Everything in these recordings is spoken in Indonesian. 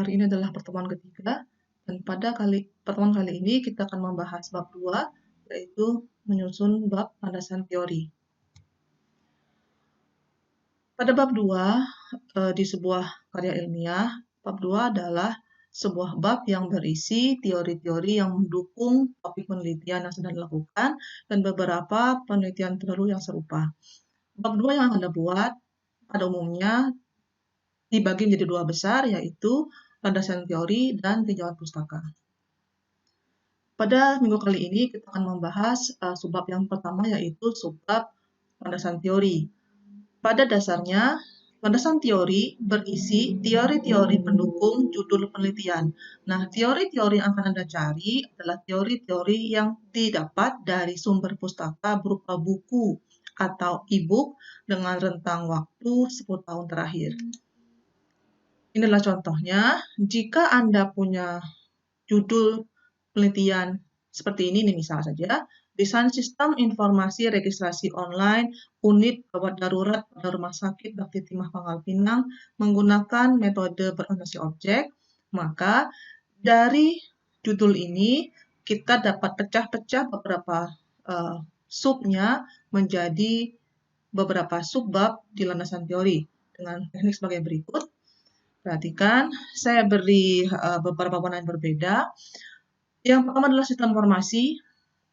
Hari ini adalah pertemuan ketiga, dan pada pertemuan kali ini kita akan membahas bab 2, yaitu menyusun bab landasan teori. Pada bab 2, di sebuah karya ilmiah, bab 2 adalah sebuah bab yang berisi teori-teori yang mendukung topik penelitian yang sedang dilakukan dan beberapa penelitian terdahulu yang serupa. Bab 2 yang Anda buat pada umumnya dibagi menjadi dua besar, yaitu landasan teori dan tinjauan pustaka. Pada minggu kali ini kita akan membahas subbab yang pertama, yaitu subbab landasan teori. Pada dasarnya, landasan teori berisi teori-teori pendukung judul penelitian. Nah, teori-teori yang akan Anda cari adalah teori-teori yang didapat dari sumber pustaka berupa buku atau e-book dengan rentang waktu 10 tahun terakhir. Inilah contohnya. Jika Anda punya judul penelitian seperti ini nih, misal saja, desain sistem informasi registrasi online unit gawat darurat pada rumah sakit Bakti Timah Pangkal Pinang menggunakan metode berorientasi objek, maka dari judul ini kita dapat pecah-pecah beberapa subnya menjadi beberapa subbab di landasan teori dengan teknik sebagai berikut. Perhatikan, saya beri beberapa warna yang berbeda. Yang pertama adalah sistem informasi,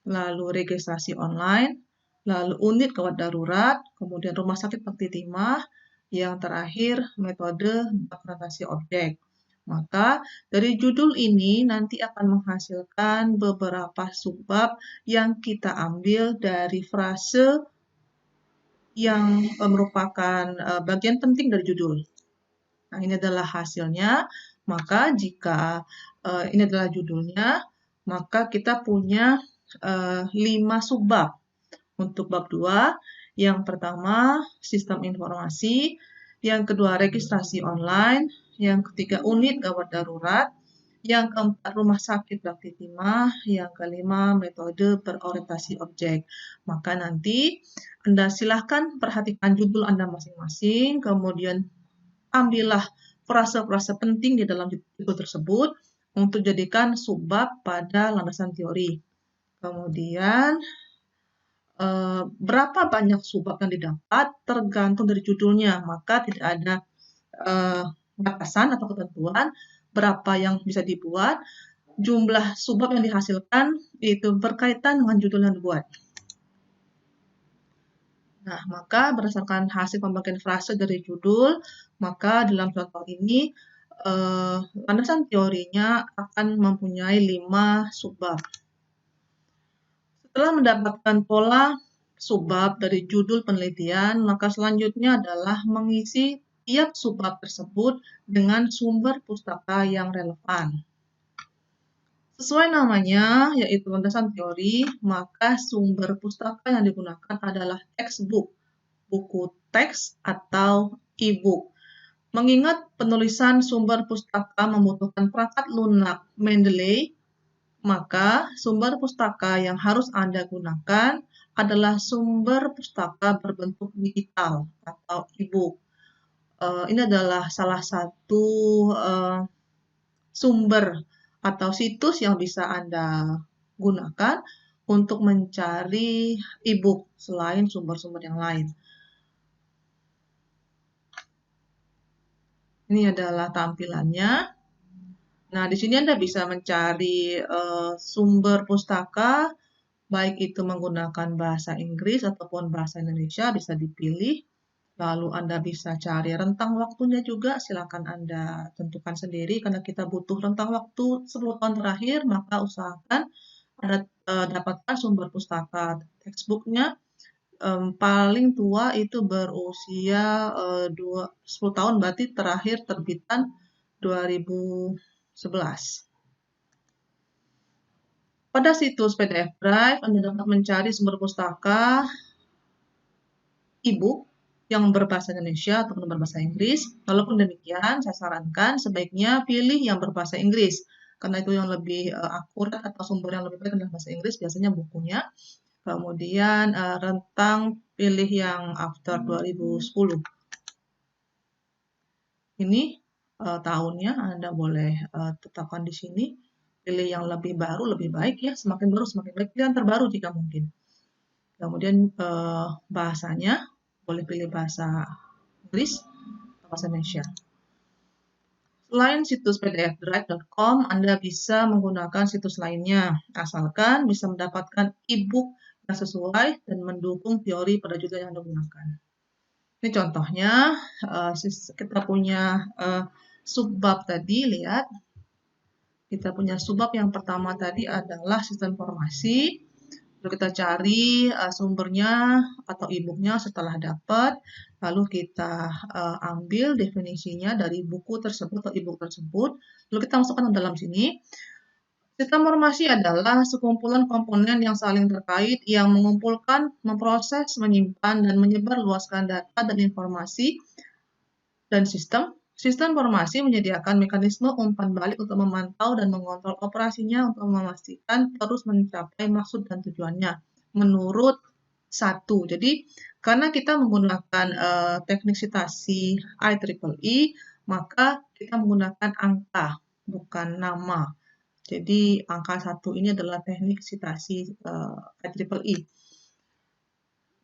lalu registrasi online, lalu unit gawat darurat, kemudian rumah sakit Bakti Timah, yang terakhir metode orientasi objek. Maka dari judul ini nanti akan menghasilkan beberapa subbab yang kita ambil dari frase yang merupakan bagian penting dari judul. Nah, ini adalah hasilnya. Maka jika ini adalah judulnya, maka kita punya 5 subbab untuk bab 2. Yang pertama, sistem informasi. Yang kedua, registrasi online. Yang ketiga, unit gawat darurat. Yang keempat, rumah sakit Bakti Timah. Yang kelima, metode berorientasi objek. Maka nanti Anda silahkan perhatikan judul Anda masing-masing, kemudian ambillah frase-frase penting di dalam judul tersebut untuk jadikan subbab pada landasan teori. Kemudian, berapa banyak subbab yang didapat tergantung dari judulnya, maka tidak ada batasan atau ketentuan berapa yang bisa dibuat. Jumlah subbab yang dihasilkan itu berkaitan dengan judul yang dibuat. Nah, maka berdasarkan hasil pembagian frase dari judul, maka dalam contoh ini landasan teorinya akan mempunyai 5 subbab. Setelah mendapatkan pola subbab dari judul penelitian, maka selanjutnya adalah mengisi tiap subbab tersebut dengan sumber pustaka yang relevan. Sesuai namanya, yaitu landasan teori, maka sumber pustaka yang digunakan adalah textbook, buku teks atau e-book. Mengingat penulisan sumber pustaka membutuhkan perangkat lunak Mendeley, maka sumber pustaka yang harus Anda gunakan adalah sumber pustaka berbentuk digital atau e-book. Ini adalah salah satu sumber atau situs yang bisa Anda gunakan untuk mencari e-book selain sumber-sumber yang lain. Ini adalah tampilannya. Nah, di sini Anda bisa mencari sumber pustaka, baik itu menggunakan bahasa Inggris ataupun bahasa Indonesia, bisa dipilih. Lalu Anda bisa cari rentang waktunya juga, silakan Anda tentukan sendiri, karena kita butuh rentang waktu 10 tahun terakhir, maka usahakan Anda dapatkan sumber pustaka textbooknya. Paling tua itu berusia 10 tahun, berarti terakhir terbitan 2011. Pada situs PDF Drive, Anda dapat mencari sumber pustaka e-book yang berbahasa Indonesia ataupun berbahasa Inggris. Walaupun demikian, saya sarankan sebaiknya pilih yang berbahasa Inggris, karena itu yang lebih akurat atau sumber yang lebih baik adalah bahasa Inggris, biasanya bukunya. Kemudian rentang pilih yang after 2010. Ini tahunnya, Anda boleh tetapkan di sini. Pilih yang lebih baru, lebih baik ya, semakin baru semakin baik. Pilih yang terbaru jika mungkin. Kemudian bahasanya, boleh pilih bahasa Inggris atau bahasa Indonesia. Selain situs pdfdrive.com, Anda bisa menggunakan situs lainnya, asalkan bisa mendapatkan e-book yang sesuai dan mendukung teori pada judul yang Anda gunakan. Ini contohnya, kita punya subbab tadi, lihat. Kita punya subbab yang pertama tadi adalah sistem informasi. Lalu kita cari sumbernya atau e-booknya setelah dapat, lalu kita ambil definisinya dari buku tersebut atau e-book tersebut, lalu kita masukkan ke dalam sini. Sistem informasi adalah sekumpulan komponen yang saling terkait yang mengumpulkan, memproses, menyimpan, dan menyebarluaskan data dan informasi dan sistem. Sistem informasi menyediakan mekanisme umpan balik untuk memantau dan mengontrol operasinya untuk memastikan terus mencapai maksud dan tujuannya menurut satu. Jadi, karena kita menggunakan teknik sitasi IEEE, maka kita menggunakan angka, bukan nama. Jadi, angka 1 ini adalah teknik sitasi IEEE.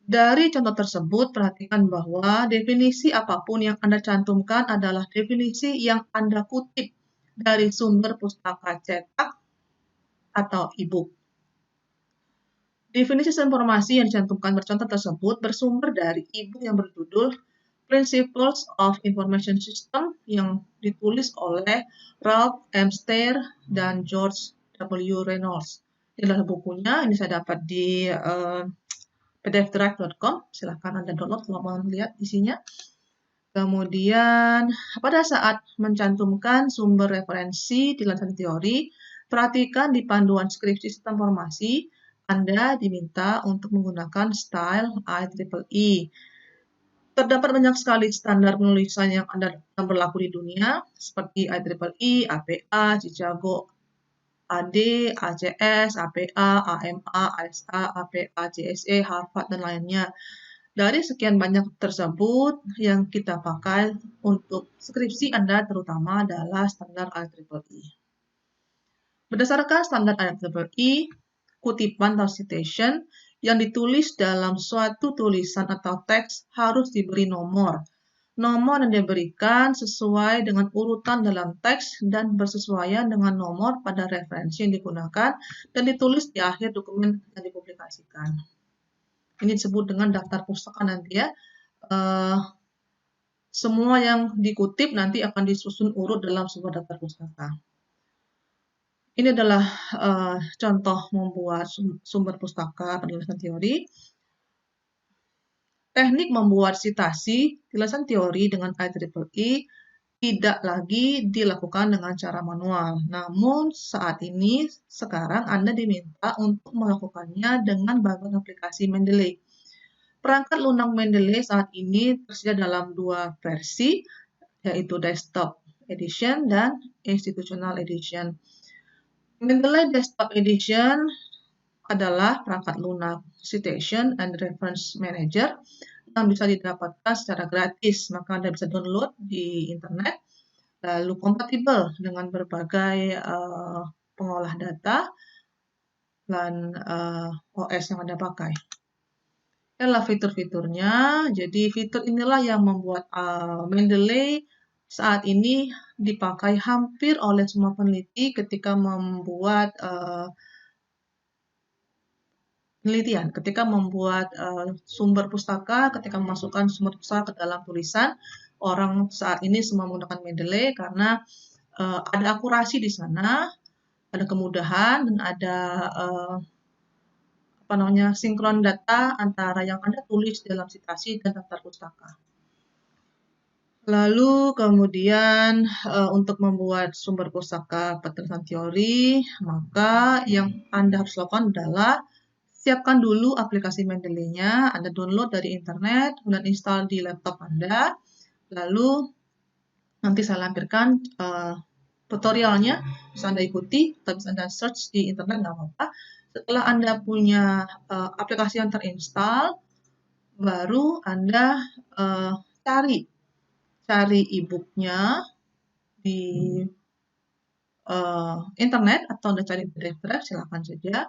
Dari contoh tersebut, perhatikan bahwa definisi apapun yang Anda cantumkan adalah definisi yang Anda kutip dari sumber pustaka cetak atau e-book. Definisi informasi yang dicantumkan bercontoh tersebut bersumber dari e-book yang berjudul Principles of Information System yang ditulis oleh Ralph M. Steyer dan George W. Reynolds. Ini adalah bukunya, ini saya dapat di pdfdrive.com, silahkan Anda download kalau mau lihat isinya. Kemudian, pada saat mencantumkan sumber referensi di landasan teori, perhatikan di panduan skripsi sistem informasi, Anda diminta untuk menggunakan style IEEE. Terdapat banyak sekali standar penulisan yang berlaku di dunia, seperti IEEE, APA, Chicago, AD, ACS, APA, AMA, ASA, APA, CSE, Harvard, dan lainnya. Dari sekian banyak tersebut, yang kita pakai untuk skripsi Anda terutama adalah standar IEEE. Berdasarkan standar IEEE, kutipan atau citation yang ditulis dalam suatu tulisan atau teks harus diberi nomor. Nomor yang diberikan sesuai dengan urutan dalam teks dan bersesuaian dengan nomor pada referensi yang digunakan dan ditulis di akhir dokumen yang dipublikasikan. Ini disebut dengan daftar pustaka nanti ya. Semua yang dikutip nanti akan disusun urut dalam sebuah daftar pustaka. Ini adalah contoh membuat sumber pustaka penjelasan teori. Teknik membuat citasi penjelasan teori dengan IEEE tidak lagi dilakukan dengan cara manual. Namun saat ini, sekarang Anda diminta untuk melakukannya dengan bantuan aplikasi Mendeley. Perangkat lunak Mendeley saat ini tersedia dalam 2 versi, yaitu Desktop Edition dan Institutional Edition. Mendeley Desktop Edition adalah perangkat lunak Citation and Reference Manager yang bisa didapatkan secara gratis, maka Anda bisa download di internet, lalu kompatibel dengan berbagai pengolah data dan OS yang Anda pakai. Ini adalah fitur-fiturnya, jadi fitur inilah yang membuat Mendeley saat ini dipakai hampir oleh semua peneliti ketika membuat penelitian, ketika membuat sumber pustaka, ketika memasukkan sumber pustaka ke dalam tulisan, orang saat ini semua menggunakan Mendeley karena ada akurasi di sana, ada kemudahan, dan ada sinkron data antara yang Anda tulis dalam citasi dan daftar pustaka. Lalu kemudian untuk membuat sumber pustaka penjelasan teori, maka yang Anda harus lakukan adalah siapkan dulu aplikasi Mendeley-nya, Anda download dari internet, kemudian install di laptop Anda, lalu nanti saya lampirkan tutorialnya, bisa Anda ikuti, atau bisa Anda search di internet, nggak apa-apa. Setelah Anda punya aplikasi yang terinstall, baru Anda cari e-booknya, di internet atau Anda cari PDF, silakan saja.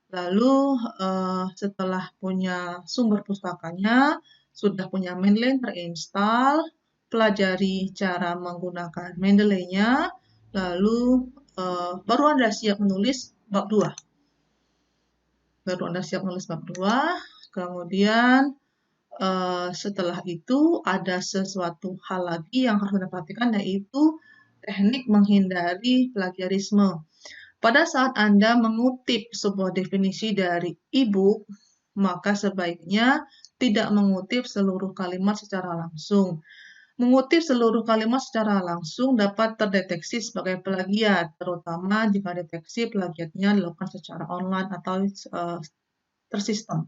Lalu setelah punya sumber pustakanya, sudah punya Mendeley terinstall, pelajari cara menggunakan Mendeley-nya, lalu baru Anda siap menulis bab 2. Kemudian setelah itu ada sesuatu hal lagi yang harus Anda perhatikan, yaitu teknik menghindari plagiarisme. Pada saat Anda mengutip sebuah definisi dari e-book, maka sebaiknya tidak mengutip seluruh kalimat secara langsung. Mengutip seluruh kalimat secara langsung dapat terdeteksi sebagai plagiat, terutama jika deteksi plagiatnya dilakukan secara online atau tersistem.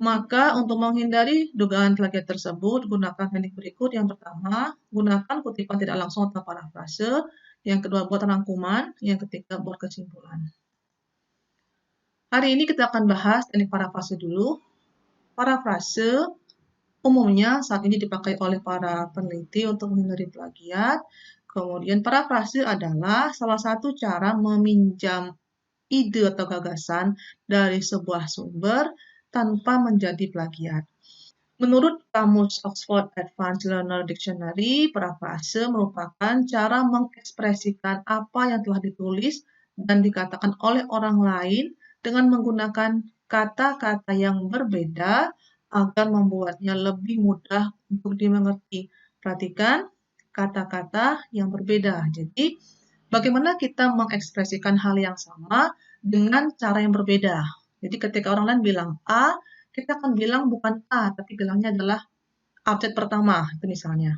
Maka untuk menghindari dugaan plagiat tersebut, gunakan teknik berikut. Yang pertama, gunakan kutipan tidak langsung atau parafrase. Yang kedua, buat rangkuman. Yang ketiga, buat kesimpulan. Hari ini kita akan bahas teknik parafrase dulu. Parafrase umumnya saat ini dipakai oleh para peneliti untuk menghindari plagiat. Kemudian parafrase adalah salah satu cara meminjam ide atau gagasan dari sebuah sumber tanpa menjadi plagiat. Menurut Kamus Oxford Advanced Learner Dictionary, parafrase merupakan cara mengekspresikan apa yang telah ditulis dan dikatakan oleh orang lain dengan menggunakan kata-kata yang berbeda agar membuatnya lebih mudah untuk dimengerti. Perhatikan kata-kata yang berbeda. Jadi, bagaimana kita mengekspresikan hal yang sama dengan cara yang berbeda. Jadi, ketika orang lain bilang A, kita akan bilang bukan A, tapi bilangnya adalah abjad pertama, itu misalnya.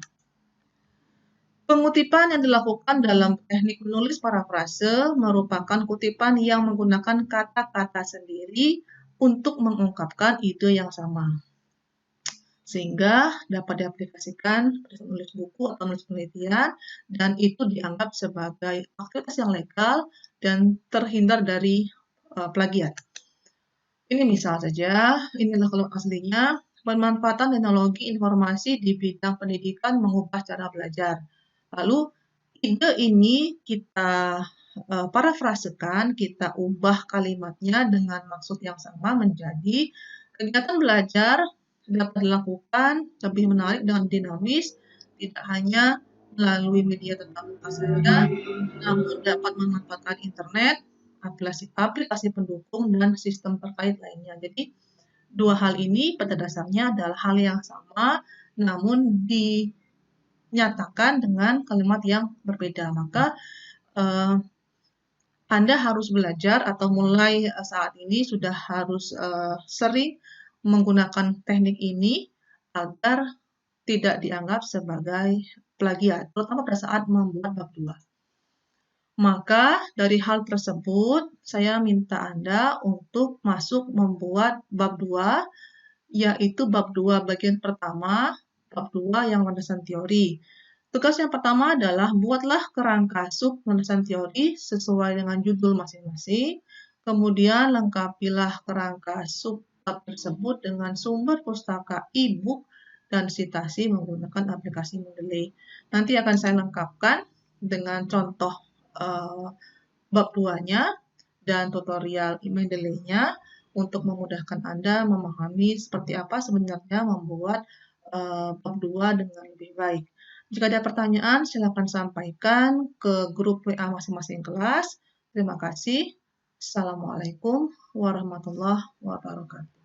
Pengutipan yang dilakukan dalam teknik menulis parafrase merupakan kutipan yang menggunakan kata-kata sendiri untuk mengungkapkan ide yang sama. Sehingga dapat diaplikasikan pada menulis buku atau menulis penelitian, dan itu dianggap sebagai aktivitas yang legal dan terhindar dari plagiat. Ini misal saja, inilah kalau aslinya, pemanfaatan teknologi informasi di bidang pendidikan mengubah cara belajar. Lalu, ide ini kita parafrasekan, kita ubah kalimatnya dengan maksud yang sama menjadi kegiatan belajar dapat dilakukan lebih menarik dan dinamis, tidak hanya melalui media tatap muka saja, namun dapat memanfaatkan internet, aplikasi pendukung, dan sistem terkait lainnya. Jadi, dua hal ini pada dasarnya adalah hal yang sama, namun dinyatakan dengan kalimat yang berbeda. Maka, Anda harus belajar atau mulai saat ini sudah harus sering menggunakan teknik ini agar tidak dianggap sebagai plagiat, terutama pada saat membuat bab 2. Maka dari hal tersebut, saya minta Anda untuk masuk membuat bab 2, yaitu bab 2 bagian pertama, bab 2 yang landasan teori. Tugas yang pertama adalah buatlah kerangka sub landasan teori sesuai dengan judul masing-masing. Kemudian lengkapilah kerangka sub bab tersebut dengan sumber pustaka e-book dan citasi menggunakan aplikasi Mendeley. Nanti akan saya lengkapkan dengan contoh bab 2-nya dan tutorial Mendeley-nya untuk memudahkan Anda memahami seperti apa sebenarnya membuat bab 2 dengan lebih baik. Jika ada pertanyaan, silakan sampaikan ke grup WA masing-masing kelas. Terima kasih. Assalamualaikum warahmatullahi wabarakatuh.